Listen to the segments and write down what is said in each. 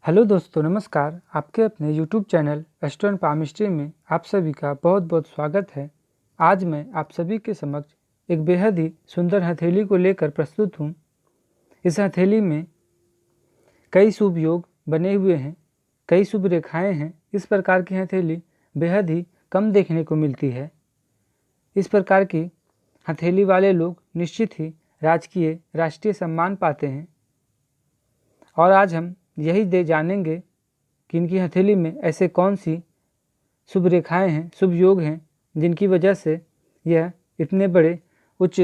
Hello दोस्तों, नमस्कार। आपके अपने YouTube channel astro and palmistry में आप सभी का बहुत बहुत स्वागत है। आज मैं आप सभी के समक्ष एक बेहद ही सुंदर हथेली को लेकर प्रस्तुत हूँ। इस हथेली में कई शुभ योग बने हुए हैं, कई शुभ रेखाएं हैं। इस प्रकार की हथेली बेहद ही कम देखने को मिलती है। इस प्रकार की हथेली वाले लोग निश्चित ही राजकीय राष्ट्रीय सम्मान पाते हैं। और आज हम यही जानेंगे कि इनकी हथेली में ऐसे कौन सी शुभ रेखाएं हैं, शुभ योग हैं, जिनकी वजह से यह इतने बड़े उच्च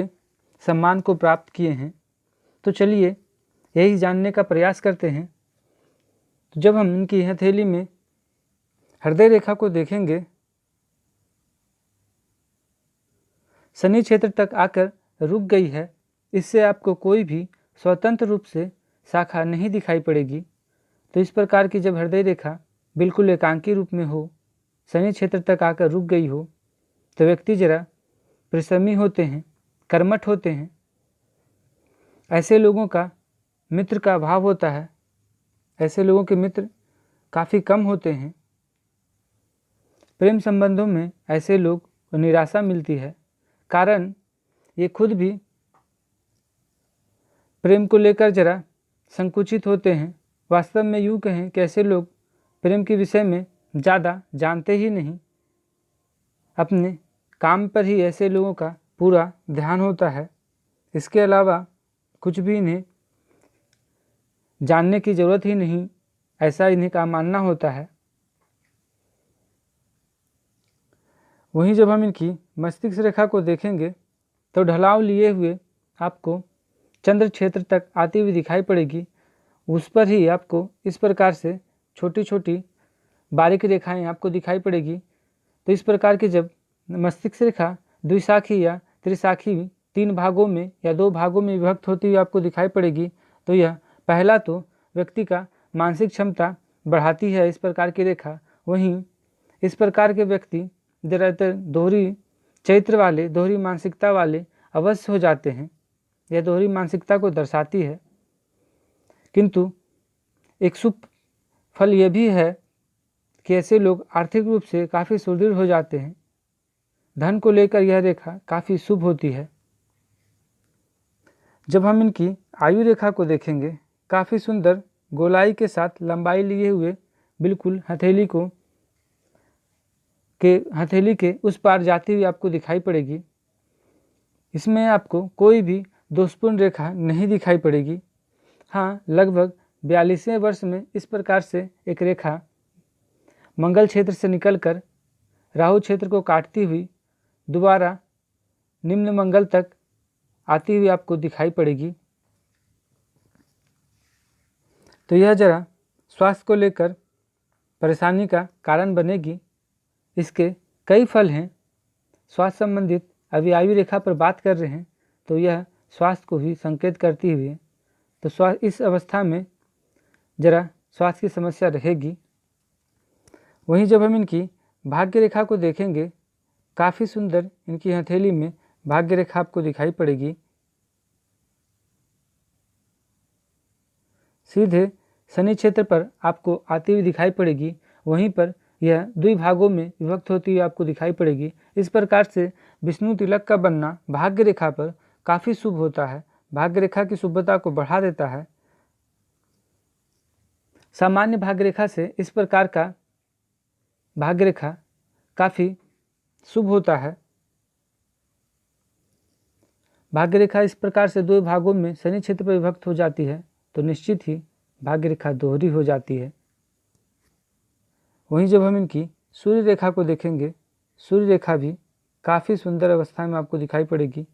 सम्मान को प्राप्त किए हैं। तो चलिए यही जानने का प्रयास करते हैं। तो जब हम इनकी हथेली में हृदय रेखा को देखेंगे, शनि क्षेत्र तक आकर रुक गई है। इससे आपको कोई भी स्वतंत्र रूप से शाखा नहीं दिखाई पड़ेगी। तो इस प्रकार की जब हृदय रेखा बिल्कुल एकांकी रूप में हो, शनि क्षेत्र तक आकर रुक गई हो, तो व्यक्ति जरा परिश्रमी होते हैं, कर्मठ होते हैं। ऐसे लोगों का मित्र का अभाव होता है। ऐसे लोगों के मित्र काफ़ी कम होते हैं। प्रेम संबंधों में ऐसे लोग को निराशा मिलती है, कारण ये खुद भी प्रेम को लेकर जरा संकुचित होते हैं। वास्तव में यूँ कहें कि ऐसे लोग प्रेम के विषय में ज़्यादा जानते ही नहीं। अपने काम पर ही ऐसे लोगों का पूरा ध्यान होता है। इसके अलावा कुछ भी इन्हें जानने की ज़रूरत ही नहीं, ऐसा इन्हें का मानना होता है। वहीं जब हम इनकी मस्तिष्क रेखा को देखेंगे तो ढलाव लिए हुए आपको चंद्र क्षेत्र तक आती हुई दिखाई पड़ेगी। उस पर ही आपको इस प्रकार से छोटी छोटी बारीक रेखाएं आपको दिखाई पड़ेगी। तो इस प्रकार की जब मस्तिष्क रेखा द्विशाखी या त्रिशाखी 3 भागों में या 2 भागों में विभक्त होती हुई आपको दिखाई पड़ेगी, तो यह पहला तो व्यक्ति का मानसिक क्षमता बढ़ाती है इस प्रकार की रेखा। वहीं इस प्रकार के व्यक्ति ज़्यादातर दोहरी चरित्र वाले, दोहरी मानसिकता वाले अवश्य हो जाते हैं। यह दोहरी मानसिकता को दर्शाती है। किंतु एक शुभ फल यह भी है कि ऐसे लोग आर्थिक रूप से काफ़ी सुदृढ़ हो जाते हैं। धन को लेकर यह रेखा काफ़ी शुभ होती है। जब हम इनकी आयु रेखा को देखेंगे, काफ़ी सुंदर गोलाई के साथ लंबाई लिए हुए बिल्कुल हथेली के उस पार जाती हुई आपको दिखाई पड़ेगी। इसमें आपको कोई भी दोषपूर्ण रेखा नहीं दिखाई पड़ेगी। हाँ, लगभग 42वें वर्ष में इस प्रकार से एक रेखा मंगल क्षेत्र से निकलकर राहु क्षेत्र को काटती हुई दोबारा निम्न मंगल तक आती हुई आपको दिखाई पड़ेगी। तो यह जरा स्वास्थ्य को लेकर परेशानी का कारण बनेगी। इसके कई फल हैं। स्वास्थ्य संबंधित अभी आयु रेखा पर बात कर रहे हैं, तो यह स्वास्थ्य को भी संकेत करती हुई है। तो इस अवस्था में जरा स्वास्थ्य की समस्या रहेगी। वहीं जब हम इनकी भाग्य रेखा को देखेंगे, काफ़ी सुंदर इनकी हथेली में भाग्य रेखा आपको दिखाई पड़ेगी। सीधे शनि क्षेत्र पर आपको आती हुई दिखाई पड़ेगी। वहीं पर यह 2 भागों में विभक्त होती हुई आपको दिखाई पड़ेगी। इस प्रकार से विष्णु तिलक का बनना भाग्य रेखा पर काफ़ी शुभ होता है, भाग्य रेखा की शुभता को बढ़ा देता है। सामान्य भाग्य रेखा से इस प्रकार का भाग्य रेखा काफ़ी शुभ होता है। भाग्य रेखा इस प्रकार से 2 भागों में शनि क्षेत्र पर विभक्त हो जाती है, तो निश्चित ही भाग्य रेखा दोहरी हो जाती है। वहीं जब हम इनकी सूर्य रेखा को देखेंगे, सूर्य रेखा भी काफ़ी सुंदर अवस्था में आपको दिखाई पड़ेगी।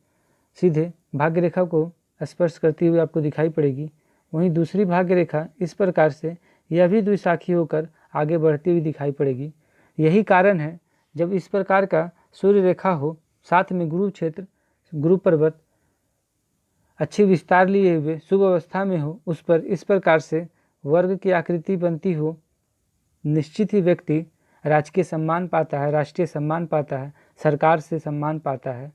सीधे भाग्य रेखा को स्पर्श करती हुई आपको दिखाई पड़ेगी। वहीं दूसरी भाग्य रेखा इस प्रकार से यह भी द्विशाखी होकर आगे बढ़ती हुई दिखाई पड़ेगी। यही कारण है जब इस प्रकार का सूर्य रेखा हो, साथ में गुरु क्षेत्र, गुरु पर्वत अच्छी विस्तार लिए हुए शुभ अवस्था में हो, उस पर इस प्रकार से वर्ग की आकृति बनती हो, निश्चित ही व्यक्ति राजकीय सम्मान पाता है, राष्ट्रीय सम्मान पाता है, सरकार से सम्मान पाता है,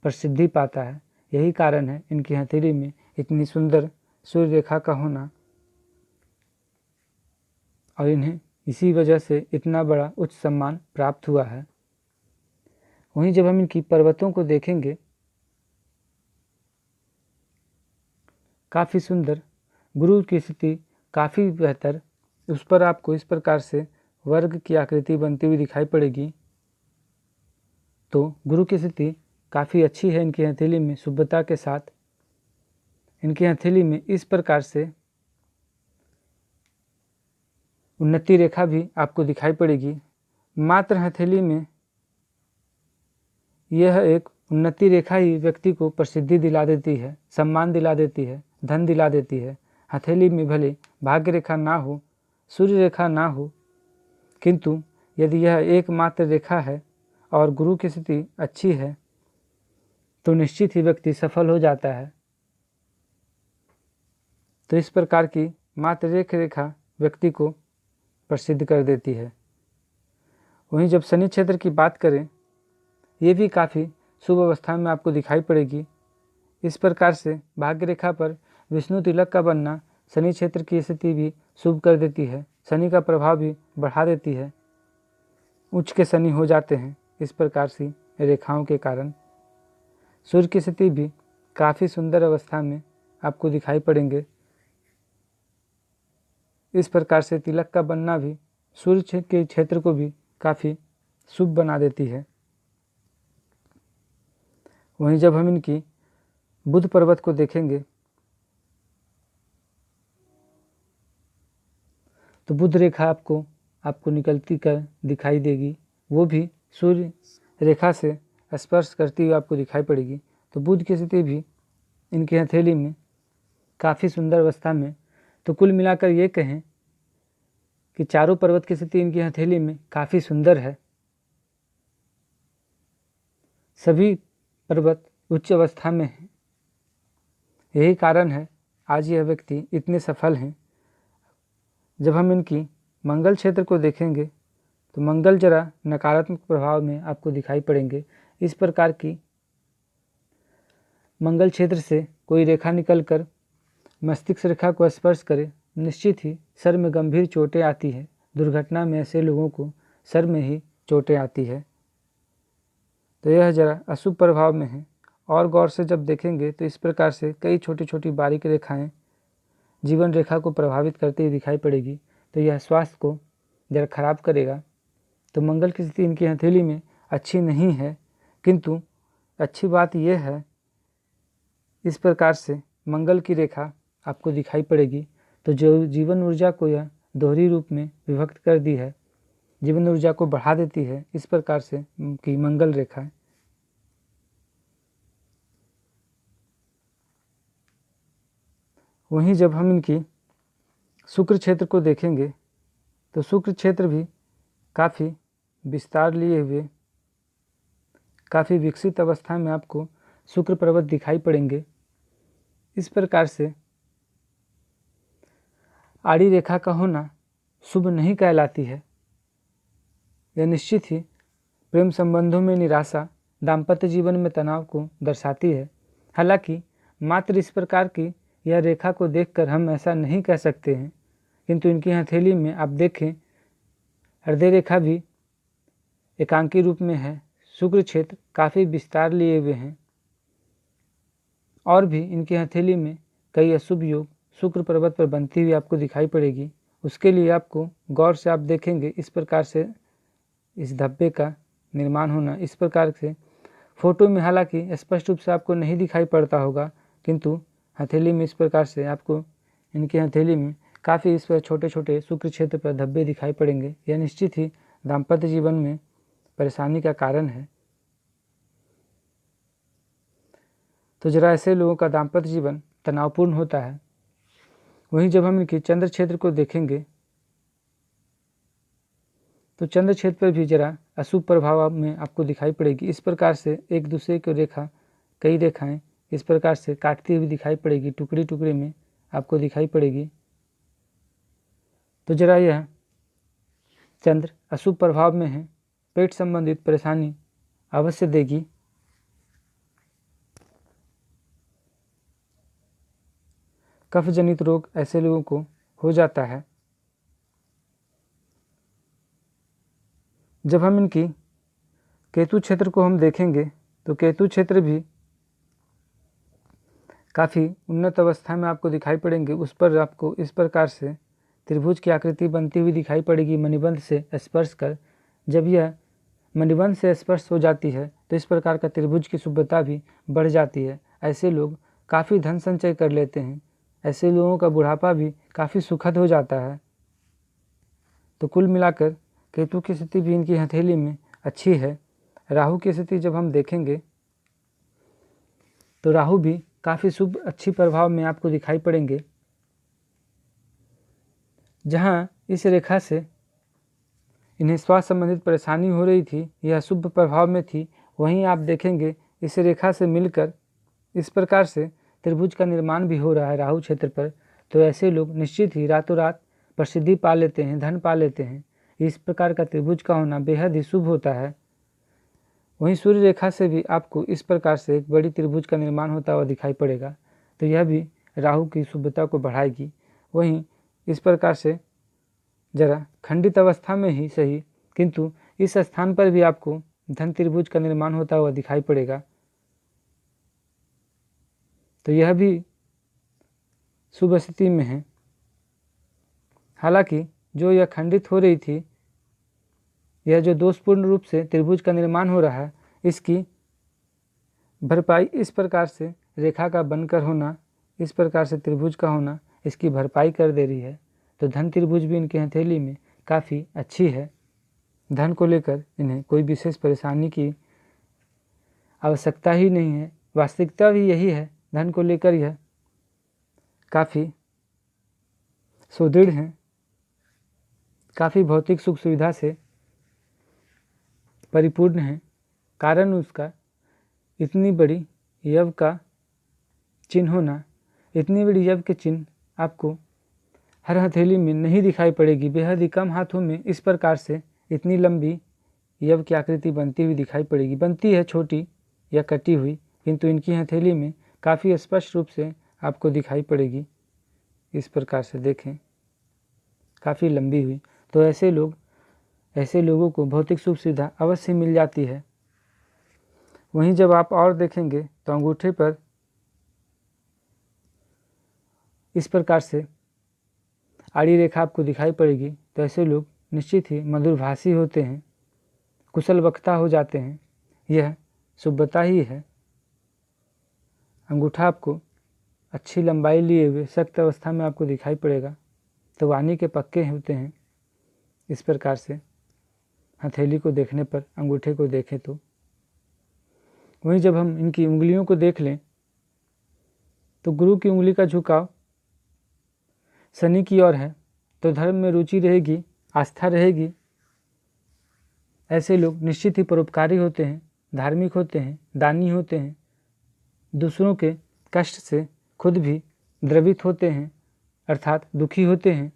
प्रसिद्धि पाता है। यही कारण है इनकी हथेली में इतनी सुंदर सूर्य रेखा का होना। और इन्हें इसी वजह से इतना बड़ा उच्च सम्मान प्राप्त हुआ है। वहीं जब हम इनकी पर्वतों को देखेंगे, काफ़ी सुंदर, गुरु की स्थिति काफ़ी बेहतर, उस पर आपको इस प्रकार से वर्ग की आकृति बनती हुई दिखाई पड़ेगी। तो गुरु की स्थिति काफ़ी अच्छी है इनकी हथेली में शुभ्रता के साथ। इनकी हथेली में इस प्रकार से उन्नति रेखा भी आपको दिखाई पड़ेगी। मात्र हथेली में यह एक उन्नति रेखा ही व्यक्ति को प्रसिद्धि दिला देती है, सम्मान दिला देती है, धन दिला देती है। हथेली में भले भाग्य रेखा ना हो, सूर्य रेखा ना हो, किंतु यदि यह एकमात्र रेखा है और गुरु की स्थिति अच्छी है तो निश्चित ही व्यक्ति सफल हो जाता है। तो इस प्रकार की मात्र एक रेखा व्यक्ति को प्रसिद्ध कर देती है। वहीं जब शनि क्षेत्र की बात करें, ये भी काफ़ी शुभ अवस्था में आपको दिखाई पड़ेगी। इस प्रकार से भाग्य रेखा पर विष्णु तिलक का बनना शनि क्षेत्र की स्थिति भी शुभ कर देती है, शनि का प्रभाव भी बढ़ा देती है, उच्च के शनि हो जाते हैं इस प्रकार से रेखाओं के कारण। सूर्य की स्थिति भी काफ़ी सुंदर अवस्था में आपको दिखाई पड़ेंगे। इस प्रकार से तिलक का बनना भी सूर्य के क्षेत्र को भी काफ़ी शुभ बना देती है। वहीं जब हम इनकी बुध पर्वत को देखेंगे तो बुध रेखा आपको निकलती कर दिखाई देगी, वो भी सूर्य रेखा से स्पर्श करती हुई आपको दिखाई पड़ेगी। तो बुध की स्थिति भी इनकी हथेली में काफ़ी सुंदर अवस्था में, तो कुल मिलाकर ये कहें कि चारों पर्वत की स्थिति इनकी हथेली में काफ़ी सुंदर है। सभी पर्वत उच्च अवस्था में हैं, यही कारण है आज यह व्यक्ति इतने सफल हैं। जब हम इनकी मंगल क्षेत्र को देखेंगे तो मंगल जरा नकारात्मक प्रभाव में आपको दिखाई पड़ेंगे। इस प्रकार की मंगल क्षेत्र से कोई रेखा निकलकर मस्तिष्क रेखा को स्पर्श करे, निश्चित ही सर में गंभीर चोटें आती है। दुर्घटना में ऐसे लोगों को सर में ही चोटें आती है, तो यह जरा अशुभ प्रभाव में है। और गौर से जब देखेंगे तो इस प्रकार से कई छोटी छोटी बारीक रेखाएं जीवन रेखा को प्रभावित करती हुई दिखाई पड़ेगी, तो यह स्वास्थ्य को जरा खराब करेगा। तो मंगल की स्थिति इनकी हथेली में अच्छी नहीं है, किंतु अच्छी बात यह है इस प्रकार से मंगल की रेखा आपको दिखाई पड़ेगी। तो जो जीवन ऊर्जा को यह दोहरी रूप में विभक्त कर दी है, जीवन ऊर्जा को बढ़ा देती है इस प्रकार से की मंगल रेखा। वहीं जब हम इनकी शुक्र क्षेत्र को देखेंगे तो शुक्र क्षेत्र भी काफ़ी विस्तार लिए हुए, काफ़ी विकसित अवस्था में आपको शुक्र पर्वत दिखाई पड़ेंगे। इस प्रकार से आड़ी रेखा का होना शुभ नहीं कहलाती है। यह निश्चित ही प्रेम संबंधों में निराशा, दाम्पत्य जीवन में तनाव को दर्शाती है। हालांकि मात्र इस प्रकार की यह रेखा को देखकर हम ऐसा नहीं कह सकते हैं, किंतु इनकी हथेली में आप देखें हृदय रेखा भी एकांकी रूप में है। शुक्र क्षेत्र काफ़ी विस्तार लिए हुए हैं और भी इनकी हथेली में कई अशुभ योग शुक्र पर्वत पर बनती हुई आपको दिखाई पड़ेगी। उसके लिए आपको गौर से आप देखेंगे इस प्रकार से इस धब्बे का निर्माण होना, इस प्रकार से फोटो में हालांकि स्पष्ट रूप से आपको नहीं दिखाई पड़ता होगा, किंतु हथेली में इस प्रकार से आपको इनकी हथेली में काफ़ी इस पर छोटे छोटे शुक्र क्षेत्र पर धब्बे दिखाई पड़ेंगे। यह निश्चित ही दाम्पत्य जीवन में परेशानी का कारण है। तो जरा ऐसे लोगों का दाम्पत्य जीवन तनावपूर्ण होता है। वहीं जब हम इनकी चंद्र क्षेत्र को देखेंगे तो चंद्र क्षेत्र पर भी जरा अशुभ प्रभाव में आपको दिखाई पड़ेगी। इस प्रकार से एक दूसरे को रेखा, कई रेखाएं इस प्रकार से काटती हुई दिखाई पड़ेगी, टुकड़ी टुकड़ी में आपको दिखाई पड़ेगी। तो जरा यह चंद्र अशुभ प्रभाव में है, पेट संबंधित परेशानी अवश्य देगी। कफ जनित रोग ऐसे लोगों को हो जाता है। जब हम इनकी केतु क्षेत्र को हम देखेंगे तो केतु क्षेत्र भी काफ़ी उन्नत अवस्था में आपको दिखाई पड़ेंगे। उस पर आपको इस प्रकार से त्रिभुज की आकृति बनती हुई दिखाई पड़ेगी मणिबंध से स्पर्श कर। जब यह मणिबंध से स्पर्श हो जाती है तो इस प्रकार का त्रिभुज की शुभ्रता भी बढ़ जाती है। ऐसे लोग काफ़ी धन संचय कर लेते हैं। ऐसे लोगों का बुढ़ापा भी काफ़ी सुखद हो जाता है। तो कुल मिलाकर केतु की स्थिति भी इनकी हथेली में अच्छी है। राहु की स्थिति जब हम देखेंगे तो राहु भी काफ़ी शुभ अच्छी प्रभाव में आपको दिखाई पड़ेंगे। जहाँ इस रेखा से इन्हें स्वास्थ्य संबंधित परेशानी हो रही थी, यह शुभ प्रभाव में थी, वहीं आप देखेंगे इस रेखा से मिलकर इस प्रकार से त्रिभुज का निर्माण भी हो रहा है राहु क्षेत्र पर। तो ऐसे लोग निश्चित ही रातों रात प्रसिद्धि पा लेते हैं, धन पा लेते हैं। इस प्रकार का त्रिभुज का होना बेहद ही शुभ होता है। वहीं सूर्य रेखा से भी आपको इस प्रकार से एक बड़ी त्रिभुज का निर्माण होता हुआ दिखाई पड़ेगा, तो यह भी राहु की शुभता को बढ़ाएगी। वहीं इस प्रकार से जरा खंडित अवस्था में ही सही, किंतु इस स्थान पर भी आपको धन त्रिभुज का निर्माण होता हुआ दिखाई पड़ेगा। तो यह भी शुभ स्थिति में है। हालांकि जो यह खंडित हो रही थी, यह जो दोषपूर्ण रूप से त्रिभुज का निर्माण हो रहा है, इसकी भरपाई इस प्रकार से रेखा का बनकर होना, इस प्रकार से त्रिभुज का होना इसकी भरपाई कर दे रही है। तो धन त्रिभुज भी इनकी हथेली में काफ़ी अच्छी है। धन को लेकर इन्हें कोई विशेष परेशानी की आवश्यकता ही नहीं है। वास्तविकता भी यही है, धन को लेकर यह काफ़ी सुदृढ़ हैं, काफ़ी भौतिक सुख सुविधा से परिपूर्ण है। कारण उसका इतनी बड़ी यव का चिन्ह होना। इतनी बड़ी यव के चिन्ह आपको हर हथेली में नहीं दिखाई पड़ेगी। बेहद ही कम हाथों में इस प्रकार से इतनी लंबी यव की आकृति बनती हुई दिखाई पड़ेगी। बनती है छोटी या कटी हुई, किंतु इनकी हथेली में काफ़ी स्पष्ट रूप से आपको दिखाई पड़ेगी। इस प्रकार से देखें, काफ़ी लंबी हुई। तो ऐसे लोगों को भौतिक सुख सुविधा अवश्य मिल जाती है। वहीं जब आप और देखेंगे तो अंगूठे पर इस प्रकार से आड़ी रेखा आपको दिखाई पड़ेगी। तो ऐसे लोग निश्चित ही मधुरभाषी होते हैं, कुशल वक्ता हो जाते हैं। यह शुभता ही है। अंगूठा आपको अच्छी लंबाई लिए हुए सख्त अवस्था में आपको दिखाई पड़ेगा। तो वाणी के पक्के होते हैं। इस प्रकार से हथेली को देखने पर, अंगूठे को देखें तो। वहीं जब हम इनकी उंगलियों को देख लें तो गुरु की उंगली का झुकाव शनि की ओर है। तो धर्म में रुचि रहेगी, आस्था रहेगी। ऐसे लोग निश्चित ही परोपकारी होते हैं, धार्मिक होते हैं, दानी होते हैं, दूसरों के कष्ट से खुद भी द्रवित होते हैं, अर्थात दुखी होते हैं।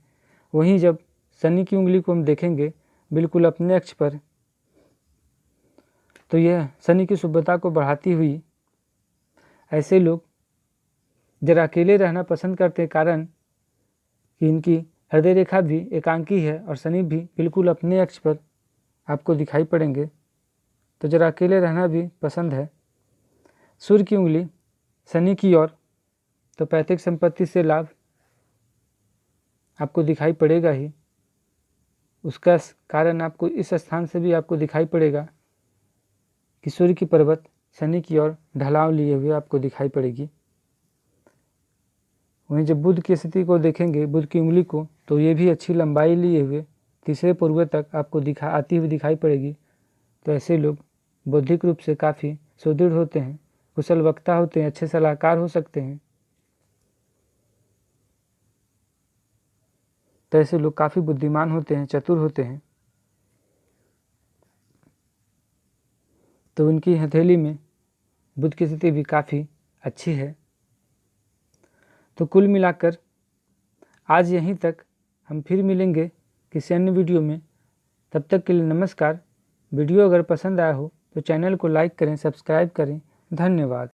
वहीं जब शनि की उंगली को हम देखेंगे बिल्कुल अपने अक्ष पर, तो यह शनि की शुभता को बढ़ाती हुई ऐसे लोग जरा अकेले रहना पसंद करते हैं, कारण कि इनकी हृदय रेखा भी एकांकी है और शनि भी बिल्कुल अपने अक्ष पर आपको दिखाई पड़ेंगे। तो जरा अकेले रहना भी पसंद है। सूर्य की उंगली शनि की ओर, तो पैतृक संपत्ति से लाभ आपको दिखाई पड़ेगा ही। उसका कारण आपको इस स्थान से भी आपको दिखाई पड़ेगा कि सूर्य की पर्वत शनि की ओर ढलाव लिए हुए आपको दिखाई पड़ेगी। वहीं जब बुध की स्थिति को देखेंगे, बुध की उंगली को, तो ये भी अच्छी लंबाई लिए हुए तीसरे पूर्व तक आपको आती हुई दिखाई पड़ेगी। तो ऐसे लोग बौद्धिक रूप से काफ़ी सुदृढ़ होते हैं, कुशल वक्ता होते हैं, अच्छे सलाहकार हो सकते हैं। तो ऐसे लोग काफ़ी बुद्धिमान होते हैं, चतुर होते हैं। तो उनकी हथेली में बुध की स्थिति भी काफ़ी अच्छी है। तो कुल मिलाकर आज यहीं तक। हम फिर मिलेंगे किसी अन्य वीडियो में। तब तक के लिए नमस्कार। वीडियो अगर पसंद आया हो तो चैनल को लाइक करें, सब्सक्राइब करें। धन्यवाद।